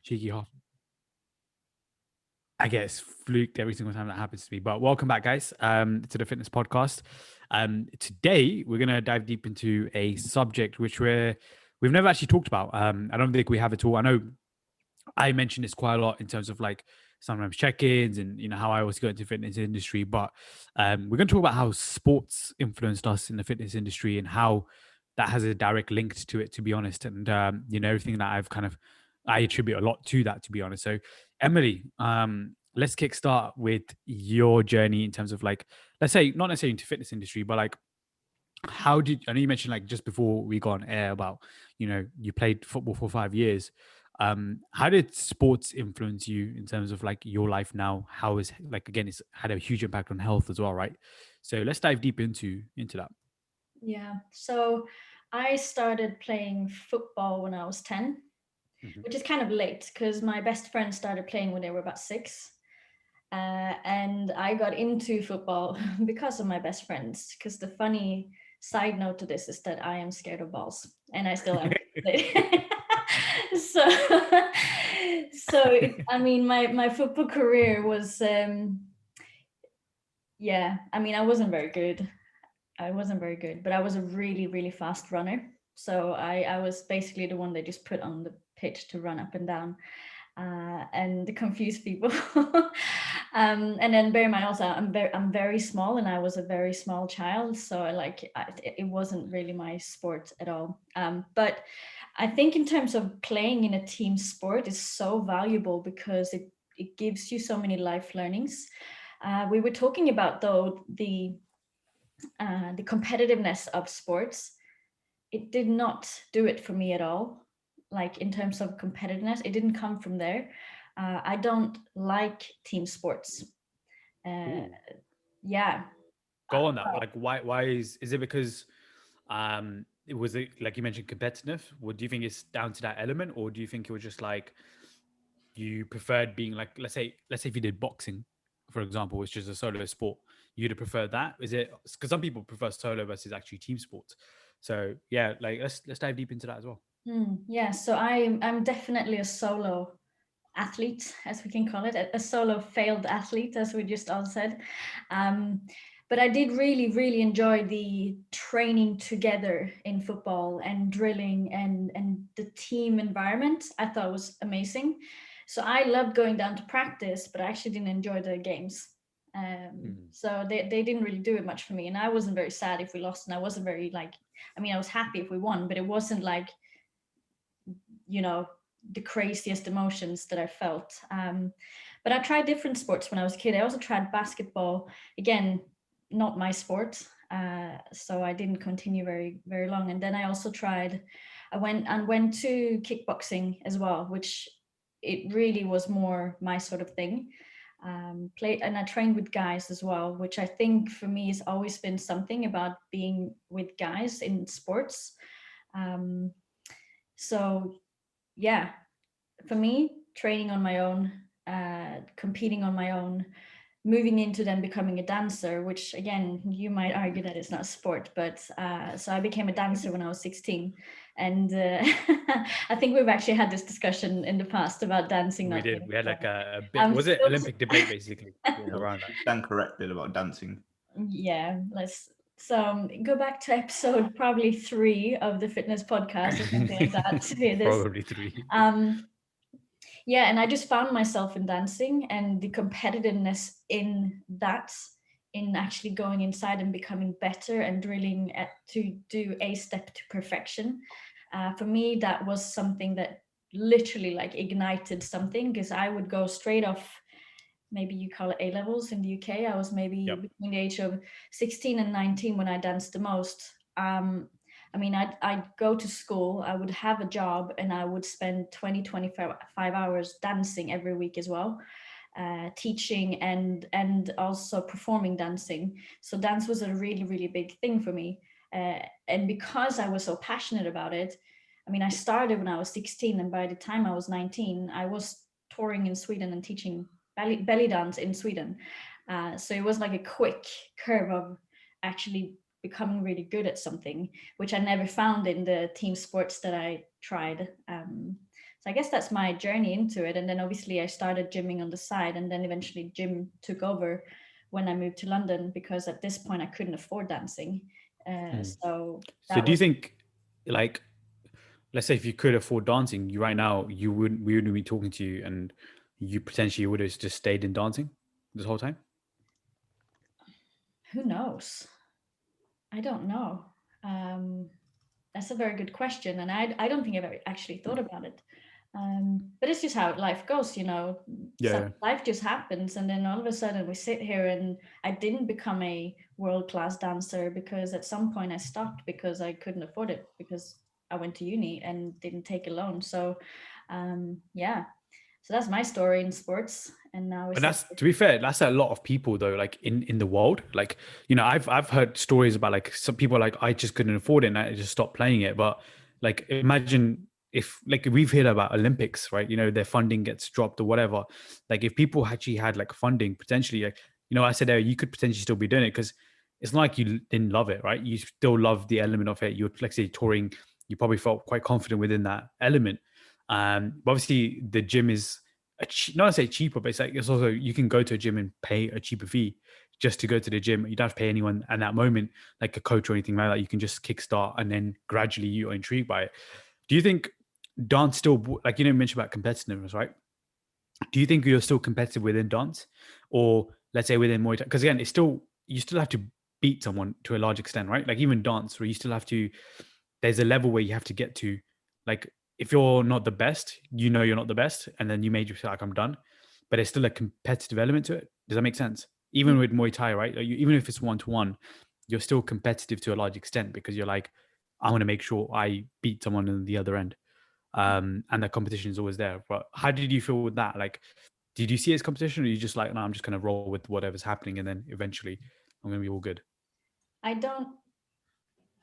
cheeky half. I guess fluked every single time that happens to me. But welcome back, guys, to the fitness podcast. Today we're gonna dive deep into a subject which we've never actually talked about. I don't think we have at all. I know I mentioned this quite a lot in terms of like sometimes check-ins and how I always go into the fitness industry. But we're going to talk about how sports influenced us in the fitness industry and how that has a direct link to it, to be honest. And everything that I attribute a lot to that, to be honest. So Emily, let's kickstart with your journey in terms of like, let's say not necessarily into fitness industry, but like I know you mentioned like just before we got on air about you played football for 5 years. How did sports influence you in terms of like your life now? How is like, again, it's had a huge impact on health as well, right? So let's dive deep into that. Yeah. So I started playing football when I was 10, Mhm. which is kind of late because my best friends started playing when they were about 6. And I got into football because of my best friends. Because the funny side note to this is that I am scared of balls, and I still am. so, I mean, my football career was, yeah. I mean, I wasn't very good, but I was a really, really fast runner. So I was basically the one they just put on the pitch to run up and down and confuse people. And then bear in mind also, I'm very small, and I was a very small child, so it wasn't really my sport at all. But I think in terms of playing in a team sport is so valuable because it gives you so many life learnings. We were talking about though the competitiveness of sports. It did not do it for me at all. Like in terms of competitiveness, it didn't come from there. I don't like team sports. Uh, Ooh, yeah. Uh, go on that. Like, why is it because it was like you mentioned competitive? What do you think it's down to that element, or do you think it was just like you preferred being like, let's say if you did boxing, for example, which is a solo sport, you'd have preferred that? Is it because some people prefer solo versus actually team sports? So yeah, like let's dive deep into that as well. yeah. So I'm definitely a solo athlete, as we can call it, a solo failed athlete, as we just all said. Um, but I did really, really enjoy the training together in football and drilling and the team environment. I thought was amazing. So I loved going down to practice, but I actually didn't enjoy the games. Hmm. So they didn't really do it much for me. And I wasn't very sad if we lost. And I wasn't very like, I mean, I was happy if we won, but it wasn't like, you know, the craziest emotions that I felt. But I tried different sports when I was a kid. I also tried basketball. Again, not my sport, so I didn't continue very very long. And then I also tried. I went to kickboxing as well, which it really was more my sort of thing. Play and I trained with guys as well, which I think for me has always been something about being with guys in sports. Um, so yeah, for me, training on my own, competing on my own, moving into then becoming a dancer, which again, you might argue that it's not a sport, but so I became a dancer when I was 16. And I think we've actually had this discussion in the past about dancing We not being did. a We had sport. like a bit. I'm Was it still, Olympic debate basically Yeah, around that? stand corrected about dancing. yeah, let's. So go back to episode probably 3 of the fitness podcast or something like that to hear this. Probably three. Um, yeah, and I just found myself in dancing and the competitiveness in that, in actually going inside and becoming better and drilling to do a step to perfection. For me, that was something that literally like ignited something, because I would go straight off, maybe you call it A levels in the UK. I was maybe Yep. between the age of 16 and 19 when I danced the most. I mean, I'd go to school, I would have a job, and I would spend 20, 25 hours dancing every week as well, teaching and also performing dancing. So dance was a really, really big thing for me. And because I was so passionate about it, I mean, I started when I was 16, and by the time I was 19, I was touring in Sweden and teaching belly dance in Sweden. So it was like a quick curve of actually becoming really good at something, which I never found in the team sports that I tried. So So I guess that's my journey into it. And then obviously I started gymming on the side, and then eventually gym took over when I moved to London, because at this point I couldn't afford dancing. So So that do you was, think, like, let's say if you could afford dancing, you right now we wouldn't be talking to you, and you potentially would have just stayed in dancing this whole time? who knows? I don't know. Um, that's a very good question, and I don't think I've ever actually thought about it. But it's just how life goes, you know. Yeah, yeah. Life just happens, and then all of a sudden we sit here, and I didn't become a world-class dancer because at some point I stopped because I couldn't afford it, because I went to uni and didn't take a loan. So, yeah. So that's my story in sports, and now we But sit. that's, to be fair, that's a lot of people though, like in the world. Like, I've heard stories about like some people like I just couldn't afford it and I just stopped playing it. But like imagine if like we've heard about Olympics, right? Their funding gets dropped or whatever. Like if people actually had like funding potentially, like, I said there, you could potentially still be doing it because it's not like you didn't love it, right? You still love the element of it. You're, like say, touring, you probably felt quite confident within that element. But obviously the gym is not to say cheaper, but it's also, you can go to a gym and pay a cheaper fee just to go to the gym. You don't have to pay anyone at that moment, like a coach or anything like that. You can just kickstart and then gradually you're intrigued by it. Do you think dance still, like, mentioned about competitiveness, right? Do you think you're still competitive within dance, or let's say within Muay Thai? Because again, it's still, you still have to beat someone to a large extent, right? Like even dance, where you still have to, there's a level where you have to get to, like, if you're not the best, you're not the best, and then you may just feel like I'm done, but there's still a competitive element to it. Does that make sense? Even with Muay Thai, right? Like even if it's 1-to-1, you're still competitive to a large extent because you're like, I want to make sure I beat someone on the other end. And the competition is always there. But how did you feel with that? Like, did you see it as competition, or are you just like, no, I'm just gonna roll with whatever's happening, and then eventually I'm gonna be all good? I don't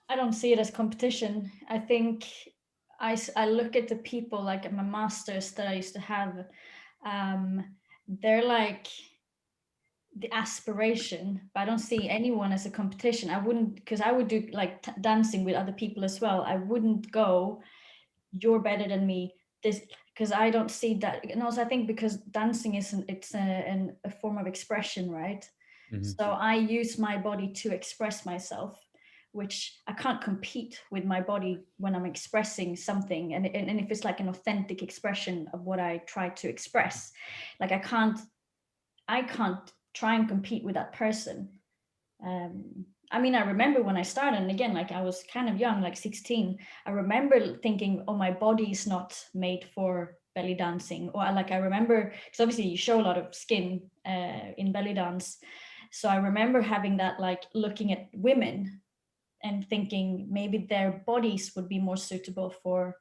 I don't see it as competition. I think I look at the people like at my masters that I used to have. Um, they're like the aspiration, but I don't see anyone as a competition. I wouldn't, because I would do like dancing with other people as well. I wouldn't go, you're better than me. This, because I don't see that. And also, I think because dancing isn't, it's a form of expression, right? Hmm. So I use my body to express myself, which I can't compete with my body when I'm expressing something. And if it's like an authentic expression of what I try to express, like I can't try and compete with that person. I mean, I remember when I started, and again, like I was kind of young, like 16. I remember thinking, oh, my body is not made for belly dancing. Or like I remember, because obviously you show a lot of skin in belly dance. So I remember having that, like looking at women and thinking maybe their bodies would be more suitable for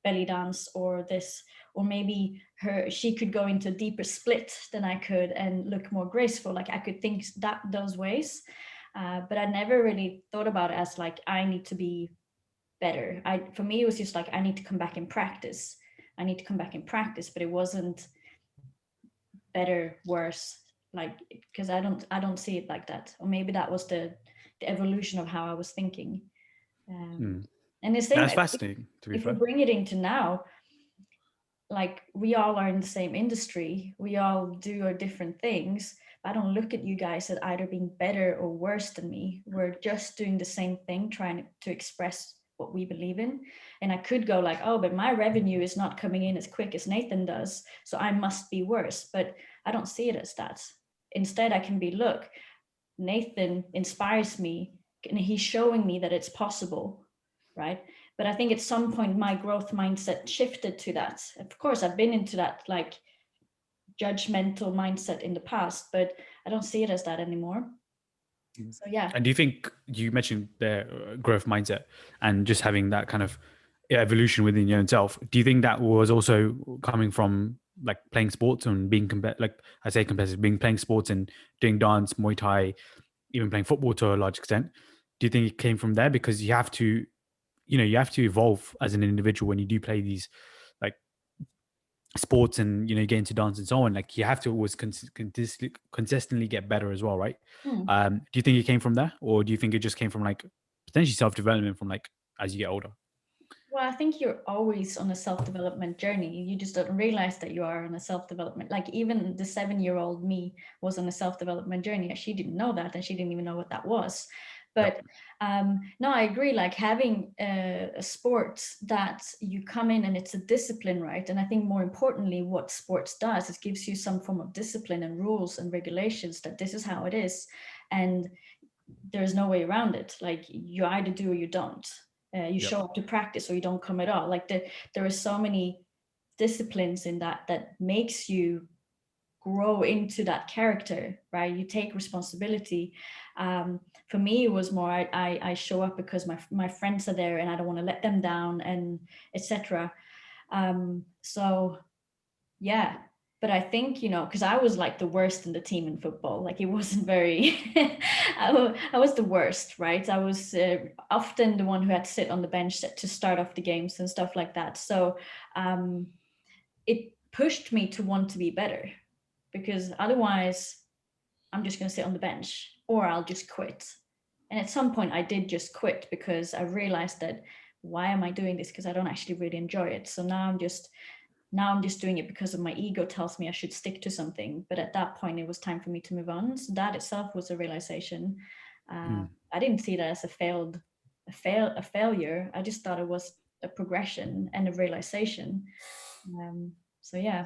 belly dance or this, or maybe she could go into a deeper split than I could and look more graceful. Like I could think that those ways, but I never really thought about it as like I need to be better. For me it was just like I need to come back and practice. I need to come back and practice, but it wasn't better, worse, like because I don't see it like that. Or maybe that was the evolution of how I was thinking. Mm. And the same, That's fascinating, to be if we fair. bring it into now, like we all are in the same industry, we all do our different things. I don't look at you guys as either being better or worse than me. We're just doing the same thing, trying to express what we believe in. And I could go like, oh, but my revenue is not coming in as quick as Nathan does, so I must be worse. But I don't see it as that. Instead, I can be, look, Nathan inspires me and he's showing me that it's possible, right? But I think at some point my growth mindset shifted to that. Of course, I've been into that like judgmental mindset in the past, but I don't see it as that anymore. So yeah. And do you think, you mentioned the growth mindset and just having that kind of evolution within your own self? Do you think that was also coming from like playing sports and being like I say competitive, being playing sports and doing dance, Muay Thai, even playing football to a large extent? Do you think it came from there? Because you have to, you have to evolve as an individual when you do play these like sports and get into dance and so on. Like you have to always consistently get better as well, right? Hmm. Do you think it came from there, or do you think it just came from like potentially self-development from like as you get older? Well, I think you're always on a self-development journey. You just don't realize that you are on a self-development. Like even the 7-year-old me was on a self-development journey. She didn't know that, and she didn't even know what that was. Yep. But no, I agree. Like having a sport that you come in and it's a discipline, right? And I think more importantly, what sports does is gives you some form of discipline and rules and regulations that this is how it is, and there's no way around it. Like you either do or you don't. You Yep. show up to practice or you don't come at all. Like there are so many disciplines in that makes you grow into that character, right? You take responsibility. For me, it was more I show up because my friends are there and I don't want to let them down, and etc. So yeah, but I think, because I was like the worst in the team in football. Like it wasn't very, I was the worst, right? I was often the one who had to sit on the bench to start off the games and stuff like that. So um, it pushed me to want to be better, because otherwise I'm just going to sit on the bench or I'll just quit. And at some point I did just quit because I realized that why am I doing this? Because I don't actually really enjoy it. So now I'm just doing it because of my ego tells me I should stick to something. But at that point, it was time for me to move on. So that itself was a realization. Mm. I didn't see that as a failure. I just thought it was a progression and a realization. So yeah.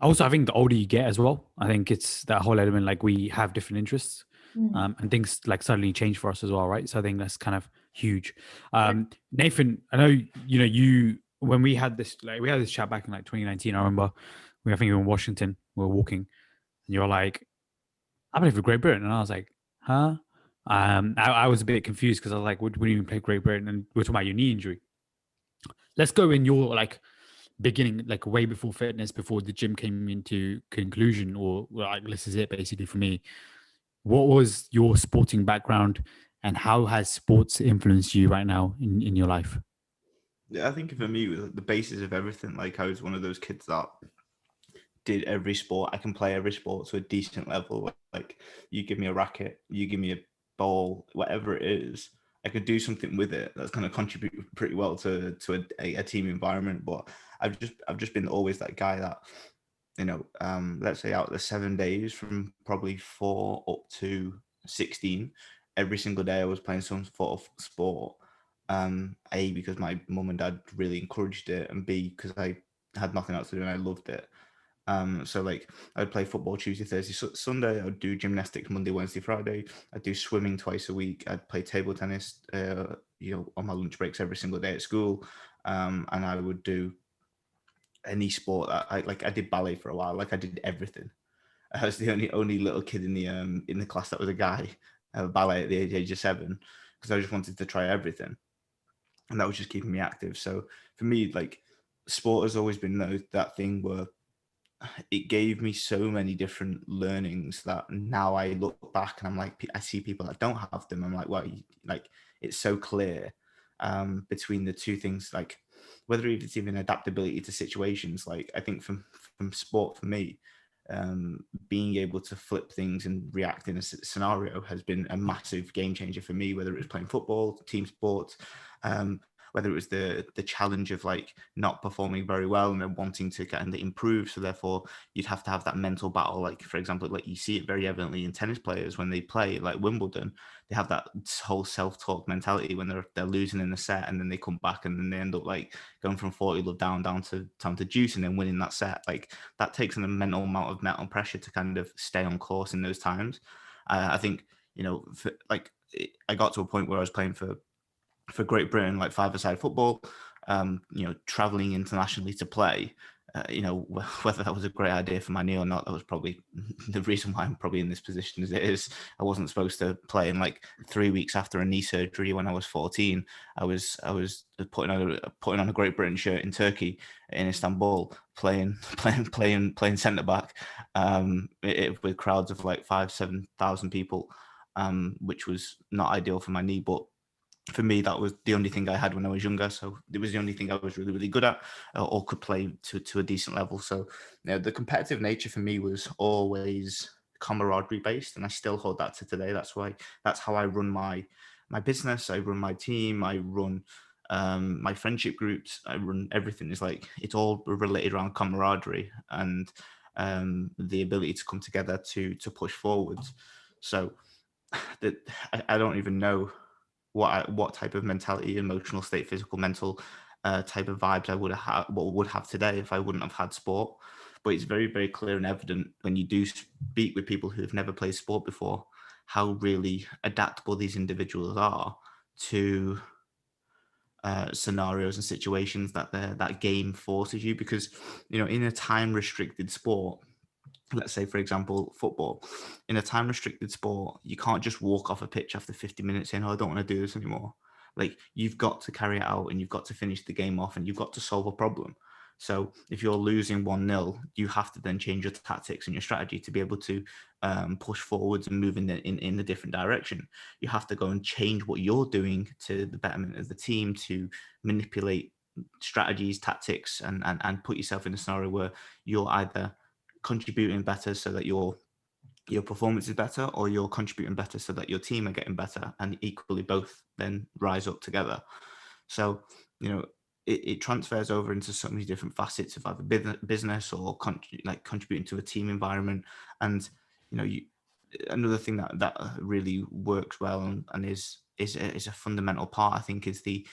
Also, I think the older you get as well, I think it's that whole element like we have different interests, Mm. and things like suddenly change for us as well, right? So I think that's kind of huge. Yeah. Nathan, I know you when we had this chat back in like 2019. I remember I think we were in Washington, we were walking, and you're like, "I play for Great Britain," and I was like, "Huh?" I was a bit confused because I was like, "What do you even play Great Britain?" And we're talking about your knee injury. Let's go in your like beginning, like way before fitness, before the gym came into conclusion, or like this is it basically for me. What was your sporting background, and how has sports influenced you right now in your life? Yeah, I think for me, it was the basis of everything. Like I was one of those kids that did every sport. I can play every sport to a decent level. Like you give me a racket, you give me a ball, whatever it is, I could do something with it that's going to contribute pretty well to a team environment. But I've just been always that guy that, let's say out of the 7 days from probably 4 up to 16, every single day I was playing some sort of sport. A, because my mum and dad really encouraged it, and B, because I had nothing else to do and I loved it. So like I'd play football Tuesday, Thursday, Sunday. I'd do gymnastics Monday, Wednesday, Friday. I'd do swimming twice a week. I'd play table tennis, on my lunch breaks every single day at school. And I would do any sport that I did ballet for a while. Like I did everything. I was the only little kid in the class that was a guy, ballet at the age of 7, because I just wanted to try everything, and that was just keeping me active. So for me, like sport has always been that thing where it gave me so many different learnings that now I look back and I'm like, I see people that don't have them. I'm like, well, like it's so clear between the two things, like whether it's even adaptability to situations. Like I think from sport for me, being able to flip things and react in a scenario has been a massive game changer for me, whether it was playing football, team sports, whether it was the challenge of like not performing very well and then wanting to kind of improve. So therefore you'd have to have that mental battle. Like, for example, like you see it very evidently in tennis players when they play like Wimbledon, they have that whole self-talk mentality when they're losing in the set, and then they come back and then they end up like going from 40 love down to juice and then winning that set. Like that takes an immense amount of mental pressure to kind of stay on course in those times. I think, I got to a point where I was playing for Great Britain, like five-a-side football, traveling internationally to play. Whether that was a great idea for my knee or not, that was probably the reason why I'm probably in this position as it is. I wasn't supposed to play, and like 3 weeks after a knee surgery when I was 14, I was putting on a Great Britain shirt in Turkey, in Istanbul, playing centre back, with crowds of like 5,000-7,000 people, which was not ideal for my knee, but for me, that was the only thing I had when I was younger. So it was the only thing I was really, really good at, or could play to a decent level. So the competitive nature for me was always camaraderie based, and I still hold that to today. That's how I run my business. I run my team. I run My friendship groups, I run everything is like it's all related around camaraderie and the ability to come together to push forwards. So that I don't even know what type of mentality, emotional state, physical, mental type of vibes I would have today if I wouldn't have had sport. But it's very, very clear and evident when you do speak with people who have never played sport before, how really adaptable these individuals are to scenarios and situations that that game forces you. Because in a time restricted sport, let's say for example football, in a time restricted sport you can't just walk off a pitch after 50 minutes saying, oh, I don't want to do this anymore. Like, you've got to carry it out and you've got to finish the game off and you've got to solve a problem. So if you're losing 1-0, you have to then change your tactics and your strategy to be able to push forwards and move in the different direction. You have to go and change what you're doing to the betterment of the team to manipulate strategies, tactics, and put yourself in a scenario where you're either contributing better so that your performance is better, or you're contributing better so that your team are getting better, and equally both then rise up together. So it transfers over into so many different facets of either business or contributing to a team environment. And another thing that really works well and is a fundamental part, I think, is the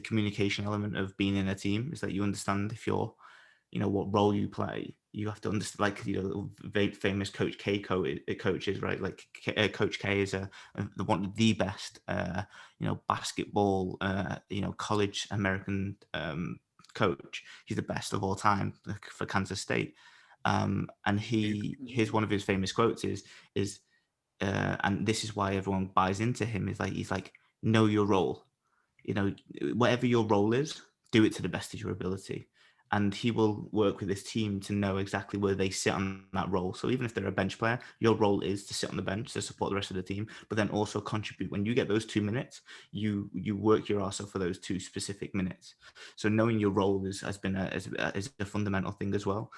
communication element of being in a team. Is that you understand if you're what role you play. You have to understand, like, very famous Coach K coaches, right? Like Coach K is one of the best basketball college American coach. He's the best of all time for Kansas State. And here's one of his famous quotes is and this is why everyone buys into him, is like, he's like, know your role. Whatever your role is, do it to the best of your ability. And he will work with his team to know exactly where they sit on that role. So even if they're a bench player, your role is to sit on the bench to support the rest of the team, but then also contribute. When you get those 2 minutes, you work your ass off for those 2 specific minutes. So knowing your role is a fundamental thing as well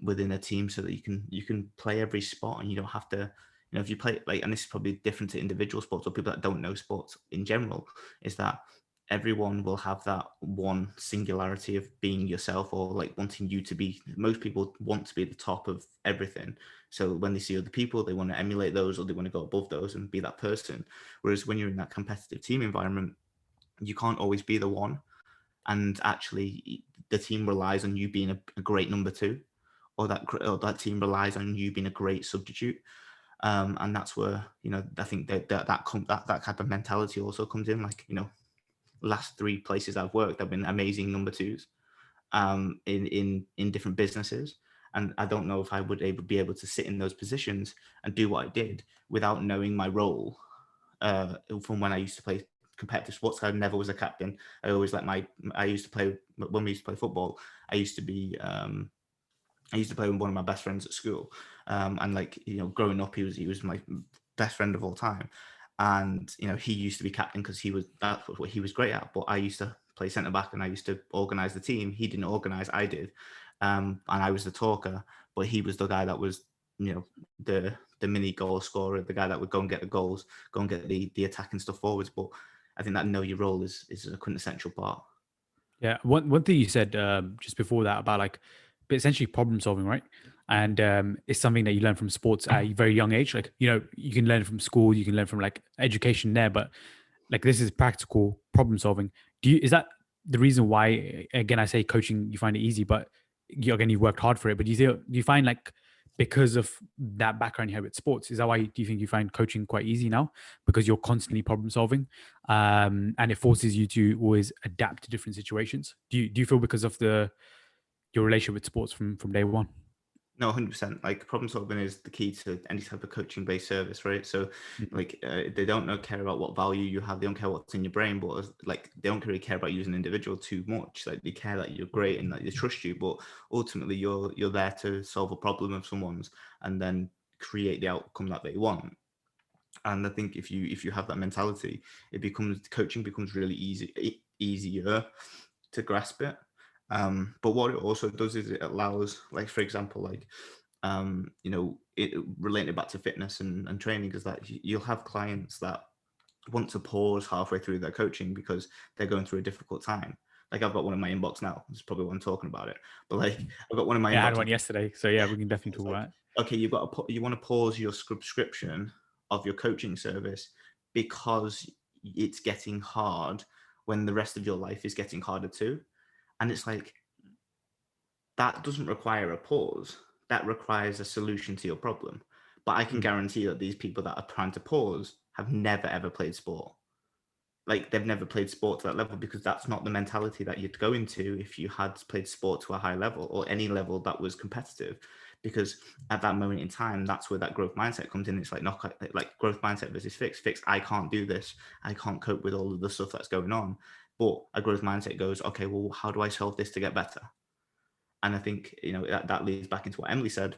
within a team, so that you can play every spot and you don't have to. If you play, like, and this is probably different to individual sports or people that don't know sports in general, is that everyone will have that one singularity of being yourself, or like wanting you to be. Most people want to be at the top of everything. So when they see other people, they want to emulate those, or they want to go above those and be that person. Whereas when you're in that competitive team environment, you can't always be the one. And actually, the team relies on you being a great number two, or that team relies on you being a great substitute. And that's where I think that type of mentality also comes in. Like, last 3 places I've worked, I've been amazing number twos in different businesses, and I don't know if I would be able to sit in those positions and do what I did without knowing my role. From when I used to play competitive sports, I never was a captain. I used to play when we used to play football. I used to play with one of my best friends at school, and growing up, he was my best friend of all time, and he used to be captain because that's what he was great at. But I used to play centre back and I used to organise the team. He didn't organise, I did, and I was the talker, but he was the guy that was the mini goal scorer, the guy that would go and get the goals, go and get the attacking stuff forwards. But I think that know your role is a quintessential part. Yeah, one thing you said just before that about like, but essentially problem solving, right? And it's something that you learn from sports at a very young age. Like, you can learn from school, you can learn from like education there, but like this is practical problem solving. Is that the reason why? Again, I say coaching, you find it easy, but again, you've worked hard for it. But do you find like, because of that background you have with sports, is that why do you think you find coaching quite easy now, because you're constantly problem solving, and it forces you to always adapt to different situations? Do you feel because of your relationship with sports from day one? No, 100%. Like, problem solving is the key to any type of coaching based service, right? So, Mhm. like, they don't care about what value you have. They don't care what's in your brain, but like, they don't really care about you as an individual too much. Like, they care that you're great and that they trust you. But ultimately, you're there to solve a problem of someone's and then create the outcome that they want. And I think if you have that mentality, coaching becomes really easier to grasp it. But what it also does is it allows, like, for example, like, it related back to fitness and training, is that you'll have clients that want to pause halfway through their coaching because they're going through a difficult time. Like I've got one in my inbox now. This is probably why I'm talking about it. But like I've got one in my Yeah, I inbox. had one yesterday. So yeah, we can definitely It's talk like, about okay, you want to pause your subscription of your coaching service because it's getting hard when the rest of your life is getting harder too. And it's like, that doesn't require a pause. That requires a solution to your problem. But I can guarantee that these people that are trying to pause have never ever played sport. Like they've never played sport to that level, because that's not the mentality that you'd go into if you had played sport to a high level or any level that was competitive. Because at that moment in time, that's where that growth mindset comes in. It's like not like growth mindset versus fixed. I can't do this. I can't cope with all of the stuff that's going on. But a growth mindset goes, okay, well, how do I solve this to get better? And I think, you know, that leads back into what Emily said.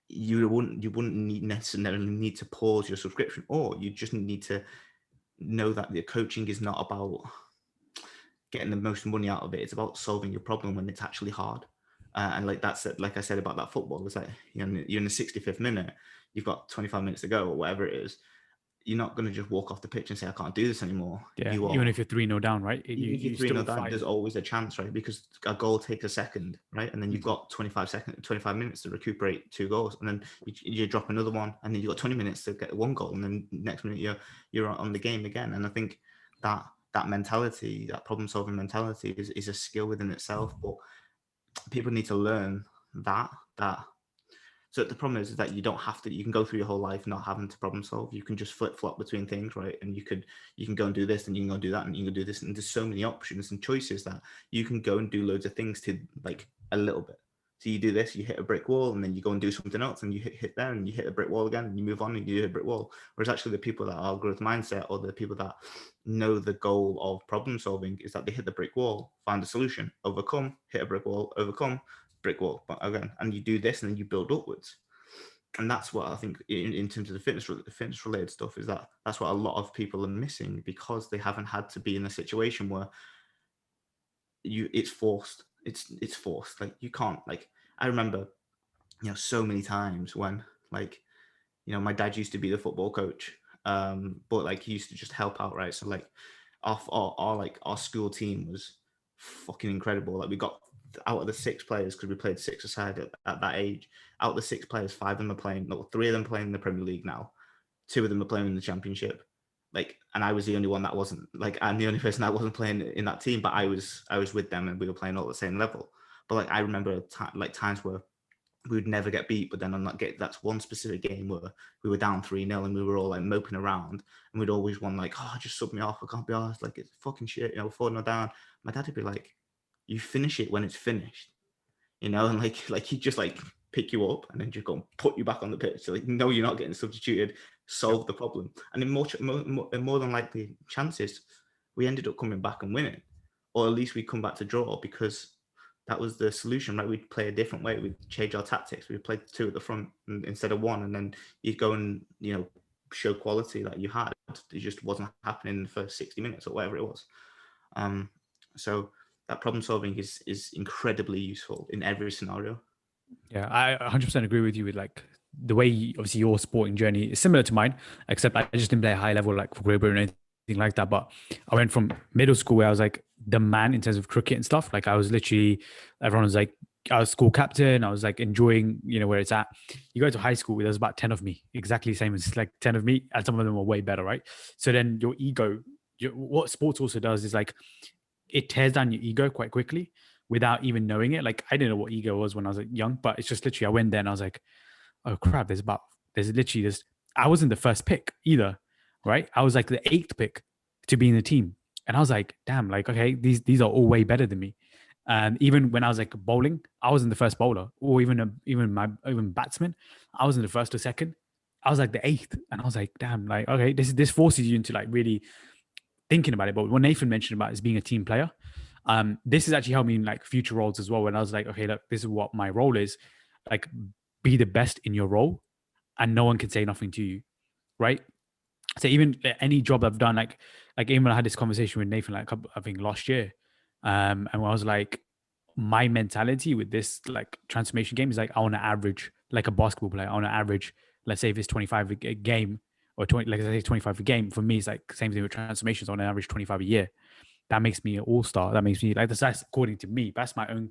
You wouldn't necessarily need to pause your subscription, or you just need to know that the coaching is not about getting the most money out of it. It's about solving your problem when it's actually hard. And like that's it, like I said about that football, it's like, you know, you're in the 65th minute, you've got 25 minutes to go or whatever it is. You're not going to just walk off the pitch and say, I can't do this anymore. Yeah, You even are. if you're 3-0 down, right? Even if you're You 3 0 still down, fight. there's always a chance, right? Because a goal takes a second, right? And then you've got 25 minutes to recuperate 2 goals, and then you drop another one, and then you've got 20 minutes to get 1 goal, and then next minute you're on the game again. And I think that mentality, that problem solving mentality, is a skill within itself. But people need to learn that. So the problem is that you don't have to. You can go through your whole life not having to problem solve. You can just flip flop between things, right? And you can go and do this, and you can go and do that, and you can do this. And there's so many options and choices that you can go and do loads of things to, like, a little bit. So you do this, you hit a brick wall, and then you go and do something else, and you hit there, and you hit a brick wall again, and you move on, and you hit a brick wall. Whereas actually the people that are growth mindset, or the people that know the goal of problem solving, is that they hit the brick wall, find a solution, overcome, hit a brick wall, overcome, brick wall, but again, and you do this, and then you build upwards. And that's what I think in terms of the fitness related stuff, is that's what a lot of people are missing, because they haven't had to be in a situation where it's forced. It's forced. Like you can't, like, I remember, you know, so many times when, like, you know, my dad used to be the football coach, but like he used to just help out, right? So like our school team was fucking incredible. Like we got, out of the 6 players, because we played 6 aside at that age, out of the 6 players, 5 of them are playing, no, 3 of them playing in the Premier League now, 2 of them are playing in the Championship. Like, and I was the only one that wasn't, like, I'm the only person that wasn't playing in that team, but I was with them, and we were playing all at the same level. But like I remember times where we would never get beat, but then on that's one specific game where we were down 3-0, and we were all like moping around, and we'd always won, like, oh, just sub me off, I can't be arsed, like it's fucking shit, you know, 4-0 down. My dad would be like, you finish it when it's finished, you know, and like he'd just like pick you up and then just go and put you back on the pitch. So like, no, you're not getting substituted, solve the problem. And in more than likely chances, we ended up coming back and winning, or at least we come back to draw, because that was the solution, right? We'd play a different way. We'd change our tactics. We'd play 2 at the front instead of 1, and then you'd go and, you know, show quality that you had. It just wasn't happening in the first 60 minutes or whatever it was. So that problem solving is incredibly useful in every scenario. Yeah, I 100% agree with you with like the way, obviously, your sporting journey is similar to mine, except I just didn't play a high level like for Greyburn or anything like that. But I went from middle school where I was like the man in terms of cricket and stuff. Like I was literally, everyone was like, I was school captain. I was like enjoying, you know, where it's at. You go to high school, there's about 10 of me, exactly the same as like 10 of me. And some of them were way better, right? So then your ego, what sports also does is like, it tears down your ego quite quickly without even knowing it. Like I didn't know what ego was when I was like, young, but it's just literally I went there and I was like, oh crap, there's literally this. I wasn't the first pick either, right? I was like the 8th pick to be in the team. And I was like, damn, like, okay, these are all way better than me. And even when I was like bowling, I wasn't the first bowler, or even batsman. I wasn't the first or second. I was like the 8th. And I was like, damn, like, okay, this forces you into like really thinking about it. But what Nathan mentioned about is being a team player, this has actually helped me in like future roles as well. When I was like, okay, look, this is what my role is. Like, be the best in your role, and no one can say nothing to you, right? So even any job I've done, like even when I had this conversation with Nathan, like I think last year, and I was like, my mentality with this like transformation game is like I want to average like a basketball player. I want to average, let's say if it's 25 a game, or 20, like I say, 25 a game. For me, it's like same thing with transformations on an average 25 a year. That makes me an all-star. That makes me like that's according to me. That's my own,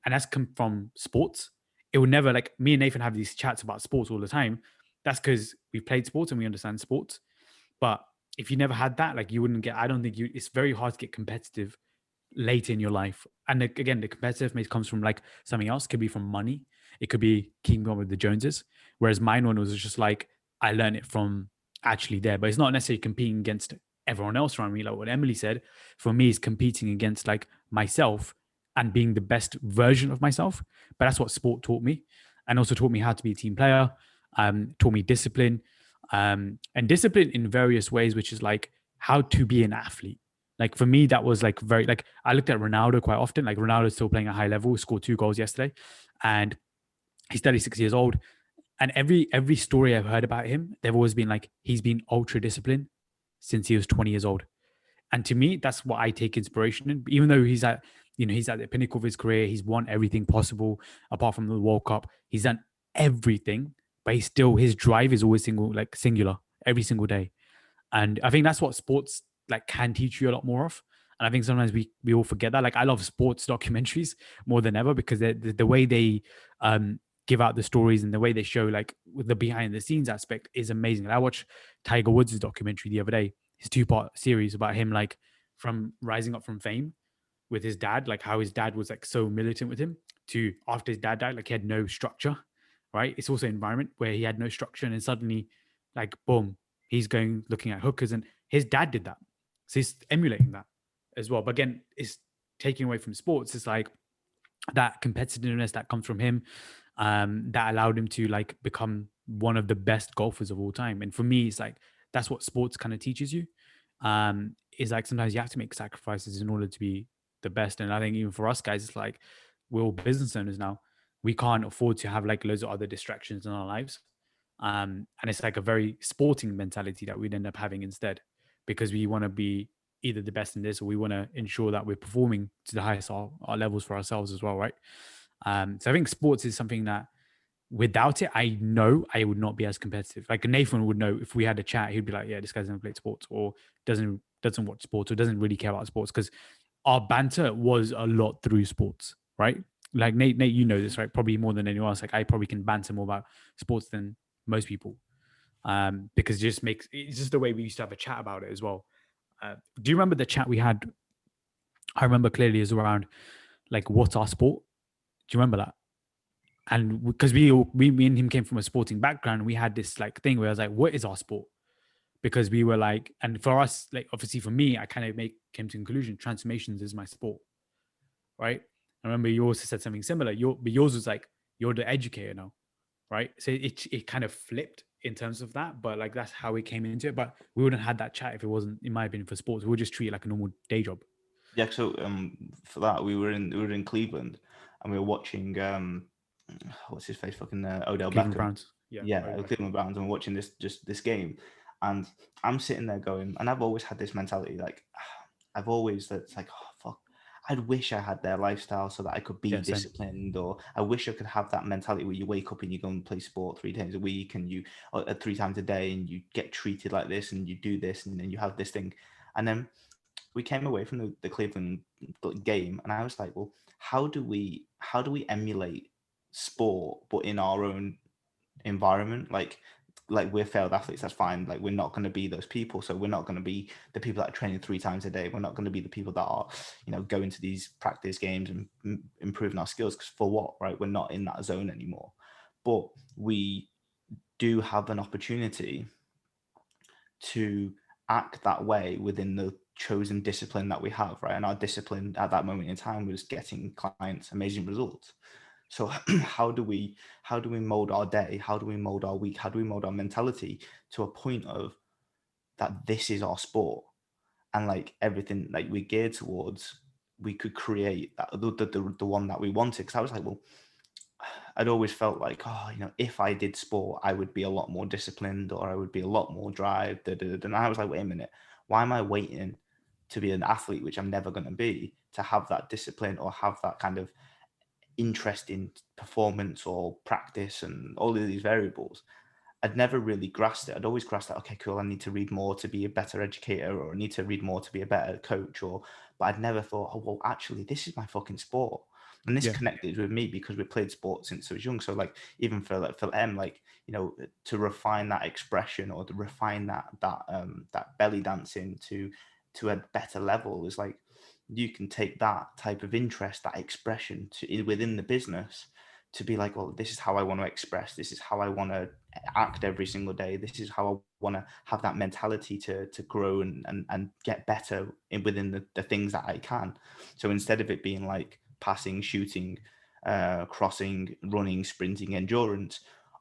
and that's come from sports. It would never like me and Nathan have these chats about sports all the time. That's because we played sports and we understand sports. But if you never had that, like you wouldn't get. I don't think you. It's very hard to get competitive late in your life. And again, the competitiveness comes from like something else. Could be from money. It could be keeping on with the Joneses. Whereas mine one was just like I learned it from actually there, but it's not necessarily competing against everyone else around me. Like what Emily said, for me, is competing against like myself and being the best version of myself. But that's what sport taught me, and also taught me how to be a team player. Taught me discipline, and discipline in various ways, which is like how to be an athlete. Like for me, that was like very like I looked at Ronaldo quite often. Like Ronaldo's still playing at a high level, scored 2 goals yesterday, and he's 36 years old. And every story I've heard about him, they've always been like he's been ultra disciplined since he was 20 years old. And to me, that's what I take inspiration in. Even though he's at, he's at the pinnacle of his career, he's won everything possible apart from the World Cup. He's done everything, but he's still his drive is always singular every single day. And I think that's what sports like can teach you a lot more of. And I think sometimes we all forget that. Like I love sports documentaries more than ever because the way they give out the stories and the way they show like the behind the scenes aspect is amazing. And I watched Tiger Woods' documentary the other day, his 2-part series about him like from rising up from fame with his dad, like how his dad was like so militant with him to after his dad died, like he had no structure, right? It's also an environment where he had no structure and then suddenly like boom, he's going looking at hookers and his dad did that. So he's emulating that as well. But again, it's taking away from sports. It's like that competitiveness that comes from him that allowed him to like become one of the best golfers of all time. And for me, it's like that's what sports kind of teaches you. Is like sometimes you have to make sacrifices in order to be the best. And I think even for us guys, it's like we're all business owners now. We can't afford to have like loads of other distractions in our lives. And it's like a very sporting mentality that we'd end up having instead, because we want to be either the best in this or we want to ensure that we're performing to the highest our levels for ourselves as well, right? So I think sports is something that without it, I know I would not be as competitive. Like Nathan would know if we had a chat, he'd be like, yeah, this guy's never played sports or doesn't watch sports or doesn't really care about sports, because our banter was a lot through sports, right? Like Nate, you know this, right? Probably more than anyone else. Like I probably can banter more about sports than most people, because it's just the way we used to have a chat about it as well. Do you remember the chat we had? I remember clearly is around like what's our sport. Do you remember that? And because me and him came from a sporting background, we had this like thing where I was like, what is our sport? Because we were like, and for us, like obviously for me, I kind of came to the conclusion transformations is my sport, right? I remember you also said something similar. But yours was like you're the educator now, right? So it kind of flipped in terms of that, but like that's how we came into it. But we wouldn't have had that chat if it wasn't, in my opinion, for sports. We would just treat it like a normal day job. Yeah, so for that we were in Cleveland and we were watching what's his face, fucking Odell Cleveland Beckham. Browns. Yeah, Cleveland Browns, and we're watching this game, and I'm sitting there going, and I've always had this mentality, like I've always that's like, oh fuck, I'd wish I had their lifestyle so that I could be disciplined, or I wish I could have that mentality where you wake up and you go and play sport 3 times a week, and you 3 times a day, and you get treated like this, and you do this, and then you have this thing, and then we came away from the Cleveland game, and I was like, well, how do we emulate sport but in our own environment? Like we're failed athletes, that's fine, like we're not going to be those people, so we're not going to be the people that are training 3 times a day, we're not going to be the people that are going to these practice games and improving our skills, because for what, right? We're not in that zone anymore. But we do have an opportunity to act that way within the chosen discipline that we have, right? And our discipline at that moment in time was getting clients amazing results. So how do we mold our day? How do we mold our week? How do we mold our mentality to a point of that this is our sport, and like everything like we geared towards, we could create that the one that we wanted? Because I was like, well, I'd always felt like, oh, if I did sport, I would be a lot more disciplined, or I would be a lot more drive. And I was like, wait a minute, why am I waiting to be an athlete, which I'm never going to be, to have that discipline or have that kind of interest in performance or practice and all of these variables? I'd never really grasped it. I'd always grasped that, okay, cool, I need to read more to be a better educator, or I need to read more to be a better coach, but I'd never thought, oh, well, actually, this is my fucking sport. And this Yeah. connected with me because we played sports since I was young. So like, even for M, like, you know, to refine that expression, or to refine that belly dancing to a better level, is like, you can take that type of interest, that expression within the business, to be like, well, this is how I want to express, this is how I want to act every single day, this is how I want to have that mentality to grow and get better within the things that I can. So instead of it being like passing, shooting, crossing, running, sprinting, endurance,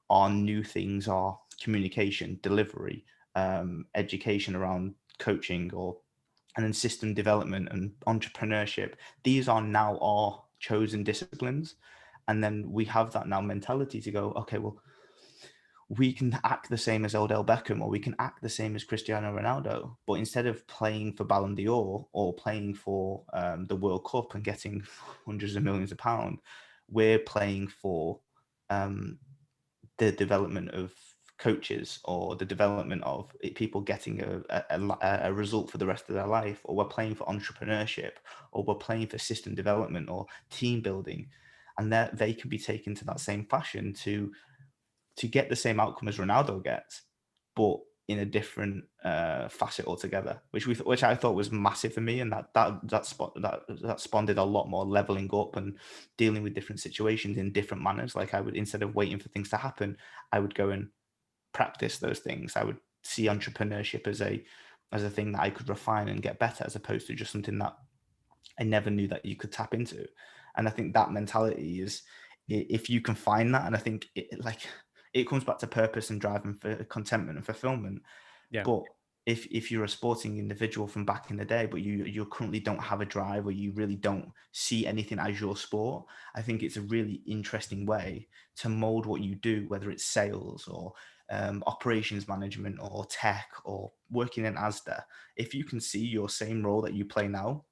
our new things are communication, delivery, education around coaching, and then system development and entrepreneurship. These are now our chosen disciplines. And then we have that now mentality to go, okay, well, we can act the same as Odell Beckham, or we can act the same as Cristiano Ronaldo. But instead of playing for Ballon d'Or, or playing for the World Cup and getting hundreds of millions of pounds, we're playing for the development of coaches, or the development of people getting a result for the rest of their life, or we're playing for entrepreneurship, or we're playing for system development or team building. And that they can be taken to that same fashion to get the same outcome as Ronaldo gets, but in a different facet altogether, which I thought was massive for me, and that spawned a lot more leveling up and dealing with different situations in different manners. Like, I would, instead of waiting for things to happen, I would go and practice those things. I would see entrepreneurship as a thing that I could refine and get better, as opposed to just something that I never knew that you could tap into. And I think that mentality is, if you can find that, and I think it comes back to purpose and drive and for contentment and fulfillment. Yeah. But if you're a sporting individual from back in the day, but you currently don't have a drive, or you really don't see anything as your sport, I think it's a really interesting way to mold what you do, whether it's sales or operations management or tech or working in ASDA. If you can see your same role that you play now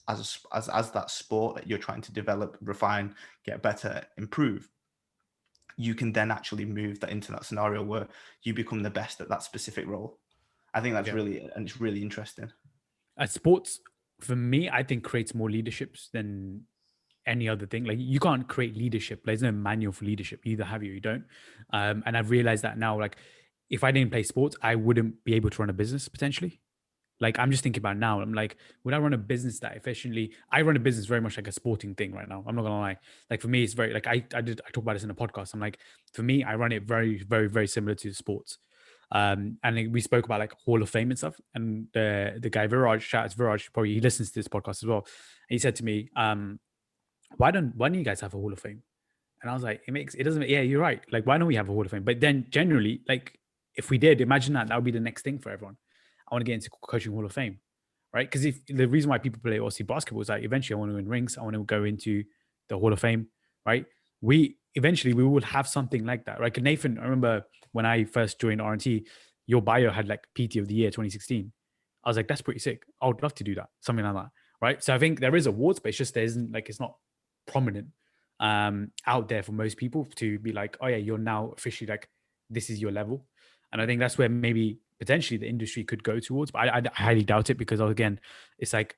as that sport that you're trying to develop, refine, get better, improve, you can then actually move that into that scenario where you become the best at that specific role. I think that's it's really interesting. Sports, for me, I think creates more leaderships than any other thing. Like, you can't create leadership. There's no manual for leadership. You either have you or you don't. And I've realized that now, like, if I didn't play sports, I wouldn't be able to run a business potentially. Like, I'm just thinking about now. I'm like, would I run a business that efficiently? I run a business very much like a sporting thing right now. I'm not gonna lie. Like, for me, it's very, like, I talk about this in a podcast. I'm like, for me, I run it very, very, very similar to sports. And we spoke about like Hall of Fame and stuff. And the guy Viraj, shout out to Viraj, probably he listens to this podcast as well. And he said to me, why don't you guys have a Hall of Fame? And I was like, it doesn't, yeah, you're right. Like, why don't we have a Hall of Fame? But then generally, like, if we did, imagine that would be the next thing for everyone. I want to get into coaching Hall of Fame, right? Because if the reason why people play Aussie basketball is like, eventually I want to win rings. I want to go into the Hall of Fame, right? We will have something like that, right? Nathan, I remember when I first joined RNT, your bio had like PT of the year 2016. I was like, that's pretty sick. I would love to do that, something like that, right? So I think there is awards, but it's just there isn't, like, it's not prominent out there for most people to be like, oh yeah, you're now officially like, this is your level. And I think that's where maybe potentially the industry could go towards, but I highly doubt it, because again, it's like,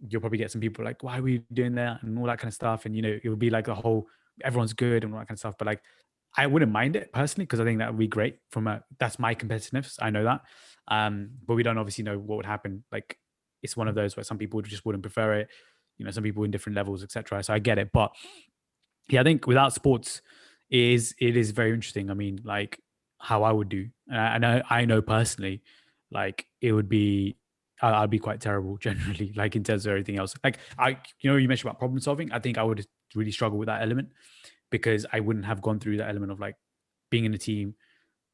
you'll probably get some people like, why are we doing that and all that kind of stuff, and it'll be like the whole everyone's good and all that kind of stuff. But like, I wouldn't mind it personally, because I think that would be great that's my competitiveness, I know that. But we don't obviously know what would happen. Like, it's one of those where some people just wouldn't prefer it, some people in different levels, etc. So I get it, but yeah, I think without sports, it is very interesting. I mean, like, how I would do, and I know personally, like, it would be, I'd be quite terrible generally, like, in terms of everything else. Like, you mentioned about problem solving. I think I would really struggle with that element, because I wouldn't have gone through that element of like being in a team.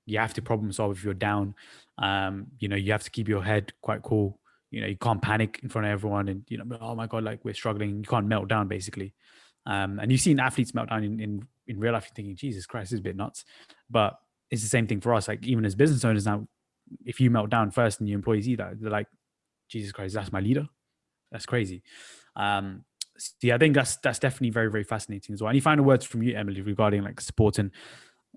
You have to problem solve if you're down. You have to keep your head quite cool. You can't panic in front of everyone, and oh my god, like, we're struggling. You can't melt down, basically. And you've seen athletes melt down in real life. You're thinking, Jesus Christ, this is a bit nuts. But it's the same thing for us. Like, even as business owners now, if you melt down first and your employees see that, they're like, Jesus Christ, that's my leader. That's crazy. So yeah, I think that's definitely very, very fascinating as well. Any final words from you, Emily, regarding like sport and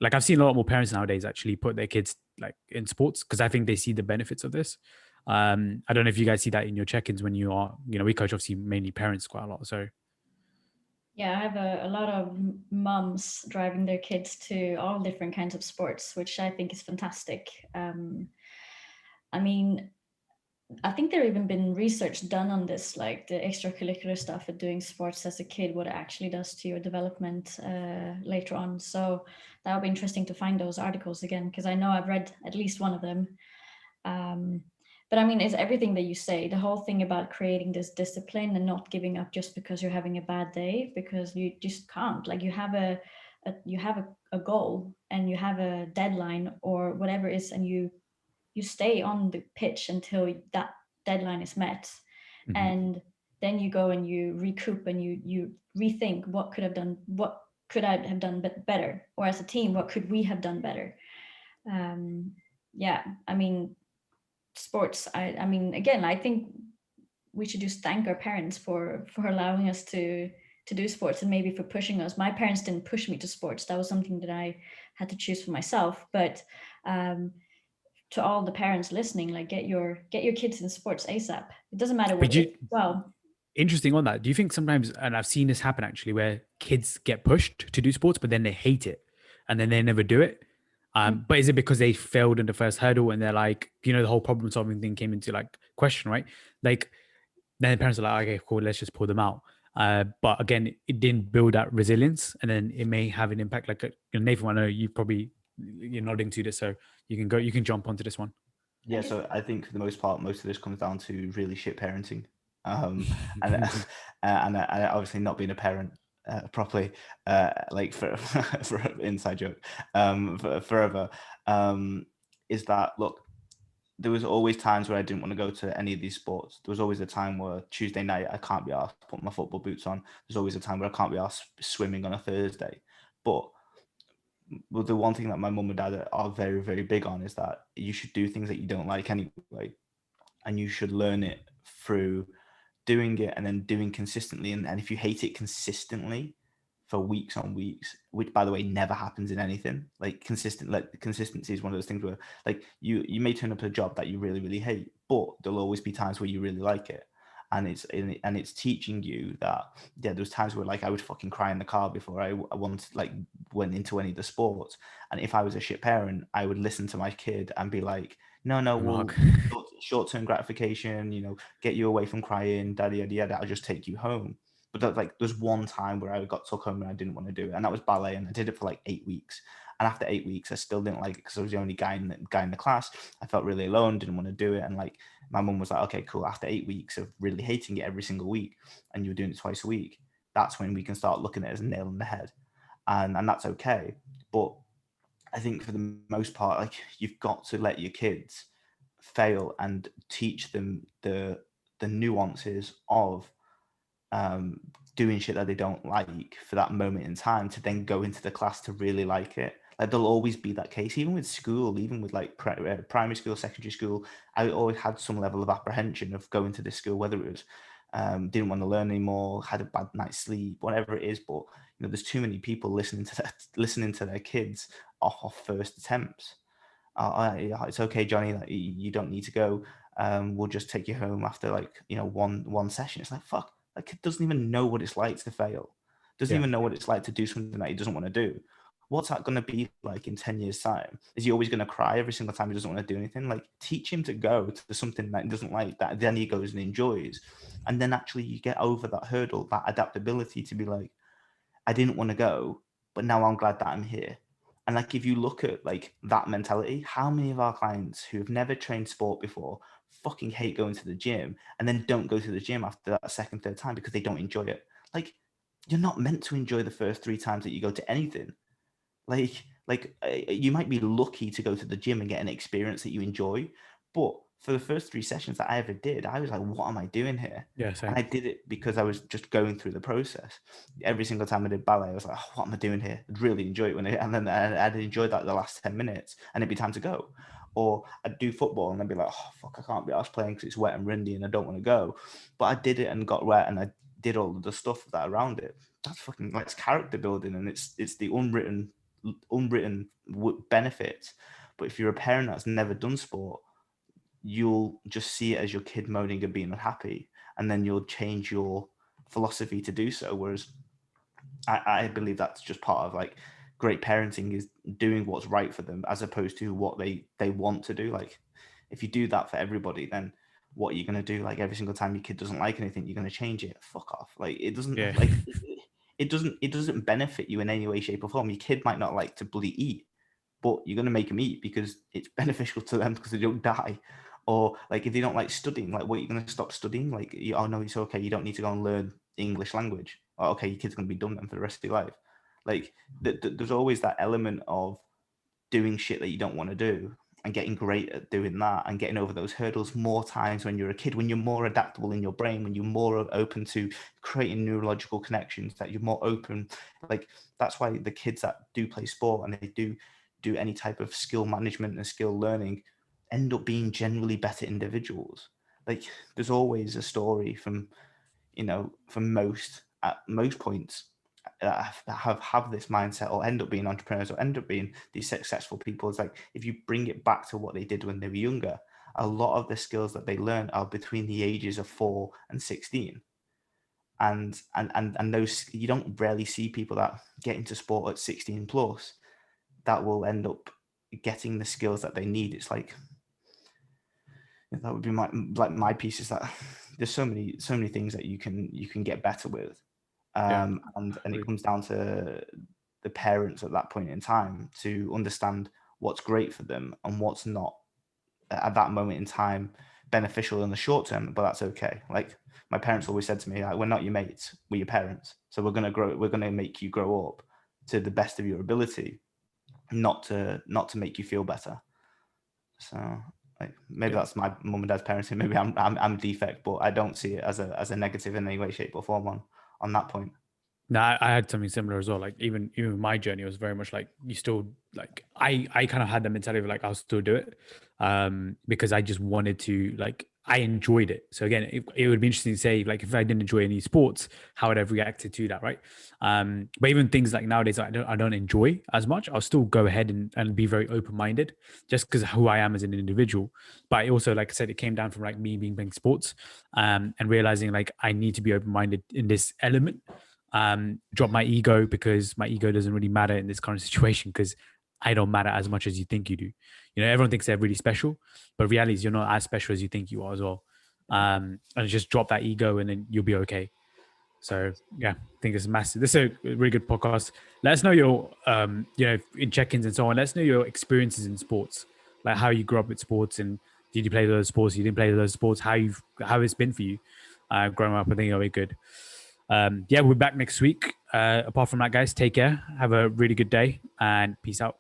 like I've seen a lot more parents nowadays actually put their kids like in sports because I think they see the benefits of this. I don't know if you guys see that in your check-ins when you are, we coach obviously mainly parents quite a lot. So Yeah, I have a lot of mums driving their kids to all different kinds of sports, which I think is fantastic. I mean, I think there even been research done on this, like the extracurricular stuff of doing sports as a kid, what it actually does to your development later on. So that would be interesting to find those articles again, because I know I've read at least one of them. But I mean, it's everything that you say, the whole thing about creating this discipline and not giving up just because you're having a bad day, because you just can't. Like you have a goal and you have a deadline or whatever it is, and you stay on the pitch until that deadline is met. And then you go and you recoup and you rethink what could I have done better, or as a team what could we have done better. Yeah, I mean, sports, I mean, again, I think we should just thank our parents for allowing us to do sports, and maybe for pushing us. My parents didn't push me to sports, that was something that I had to choose for myself. But to all the parents listening, like get your kids in sports ASAP. It doesn't matter what well. Interesting on that. Do you think sometimes, and I've seen this happen actually, where kids get pushed to do sports, but then they hate it and then they never do it? But is it because they failed in the first hurdle and they're like, the whole problem solving thing came into like question, right? Like then the parents are like, okay, cool, let's just pull them out. But again, it didn't build that resilience, and then it may have an impact. Like Nathan, I know you're nodding to this, so you can jump onto this one. Yeah, so I think for the most part, most of this comes down to really shit parenting, and obviously not being a parent properly, like for an inside joke, forever, is that look, there was always times where I didn't want to go to any of these sports. There was always a time where Tuesday night I can't be asked to put my football boots on. There's always a time where I can't be asked swimming on a Thursday, but well, the one thing that my mum and dad are very, very big on is that you should do things that you don't like anyway, and you should learn it through doing it and then doing consistently. And if you hate it consistently for weeks on weeks, which by the way never happens in anything, like consistency is one of those things where like you may turn up to a job that you really, really hate, but there'll always be times where you really like it. And it's teaching you that there's times where like I would fucking cry in the car before I went into any of the sports, and if I was a shit parent, I would listen to my kid and be like, no, well, short-term gratification, get you away from crying, daddy, I'll just take you home. But there's one time where I got took home and I didn't want to do it, and that was ballet, and I did it for like 8 weeks. And after 8 weeks, I still didn't like it because I was the only guy in the class. I felt really alone, didn't want to do it, and like my mum was like, okay, cool. After 8 weeks of really hating it every single week, and you're doing it twice a week, that's when we can start looking at it as a nail in the head, and that's okay. But I think for the most part, like you've got to let your kids fail and teach them the nuances of doing shit that they don't like for that moment in time, to then go into the class to really like it. Like there'll always be that case, even with school, even with like primary school, secondary school. I always had some level of apprehension of going to this school, whether it was didn't want to learn anymore, had a bad night's sleep, whatever it is. But there's too many people listening to their kids off first attempts. It's okay, Johnny, like, you don't need to go. We'll just take you home after one session. It's like, fuck, that kid doesn't even know what it's like to fail. Doesn't even know what it's like to do something that he doesn't want to do. What's that going to be like in 10 years time? Is he always going to cry every single time he doesn't want to do anything? Like, teach him to go to something that he doesn't like, that then he goes and enjoys. And then actually you get over that hurdle, that adaptability to be like, I didn't want to go, but now I'm glad that I'm here. And like, if you look at like that mentality, how many of our clients who have never trained sport before fucking hate going to the gym and then don't go to the gym after that second, third time because they don't enjoy it? Like, you're not meant to enjoy the first 3 times that you go to anything. Like you might be lucky to go to the gym and get an experience that you enjoy, but for the first 3 sessions that I ever did, I was like, what am I doing here? Yeah, same. And I did it because I was just going through the process. Every single time I did ballet, I was like, oh, what am I doing here? I'd really enjoy it and then I'd enjoy that the last 10 minutes and it'd be time to go. Or I'd do football and I'd be like, oh, fuck, I can't be asked playing because it's wet and windy and I don't want to go. But I did it and got wet and I did all of the stuff that around it. That's fucking, like, it's character building, and it's the unwritten unwritten benefits. But if you're a parent that's never done sport, you'll just see it as your kid moaning and being unhappy, and then you'll change your philosophy to do so. Whereas I believe that's just part of like great parenting, is doing what's right for them as opposed to what they want to do. Like if you do that for everybody, then what are you going to do? Like every single time your kid doesn't like anything, you're going to change it. Fuck off. Like it doesn't like it doesn't benefit you in any way, shape or form. Your kid might not like to bloody eat, but you're going to make them eat because it's beneficial to them because they don't die. Or like if they don't like studying, like what, you're going to stop studying? Like, oh no, it's okay, you don't need to go and learn English language. Oh, okay, your kid's going to be dumb then for the rest of your life. Like there's always that element of doing shit that you don't want to do and getting great at doing that and getting over those hurdles more times when you're a kid, when you're more adaptable in your brain, when you're more open to creating neurological connections, that you're more open. Like that's why the kids that do play sport and they do any type of skill management and skill learning end up being generally better individuals. Like there's always a story from, from at most points that have this mindset or end up being entrepreneurs or end up being these successful people. It's like if you bring it back to what they did when they were younger, a lot of the skills that they learn are between the ages of 4 and 16. And those, you don't rarely see people that get into sport at 16 plus that will end up getting the skills that they need. It's like, that would be my piece, is that there's so many things that you can get better with. And it comes down to the parents at that point in time to understand what's great for them and what's not at that moment in time beneficial in the short term, but that's okay. Like my parents always said to me, like, we're not your mates, we're your parents. So we're going to make you grow up to the best of your ability, not to make you feel better. So like maybe that's my mum and dad's parenting. Maybe I'm defect, but I don't see it as a negative in any way, shape or form on that point. No, I had something similar as well. Like even my journey was very much like, you still like, I kind of had the mentality of like, I'll still do it, because I just wanted to, like, I enjoyed it. So again, it would be interesting to say, like, if I didn't enjoy any sports, how would I have reacted to that, right? But even things like nowadays, I don't enjoy as much. I'll still go ahead and be very open minded, just because of who I am as an individual. But also, like I said, it came down from like me playing sports, and realizing like I need to be open minded in this element. Drop my ego, because my ego doesn't really matter in this current situation, because I don't matter as much as you think you do. Everyone thinks they're really special, but reality is you're not as special as you think you are as well. And just drop that ego and then you'll be okay. So yeah, I think it's massive. This is a really good podcast. Let us know your, in check-ins and so on, let us know your experiences in sports, like how you grew up with sports, and did you play those sports? You didn't play those sports. How it's been for you growing up. I think it'll be good. We'll be back next week. Apart from that, guys, take care. Have a really good day and peace out.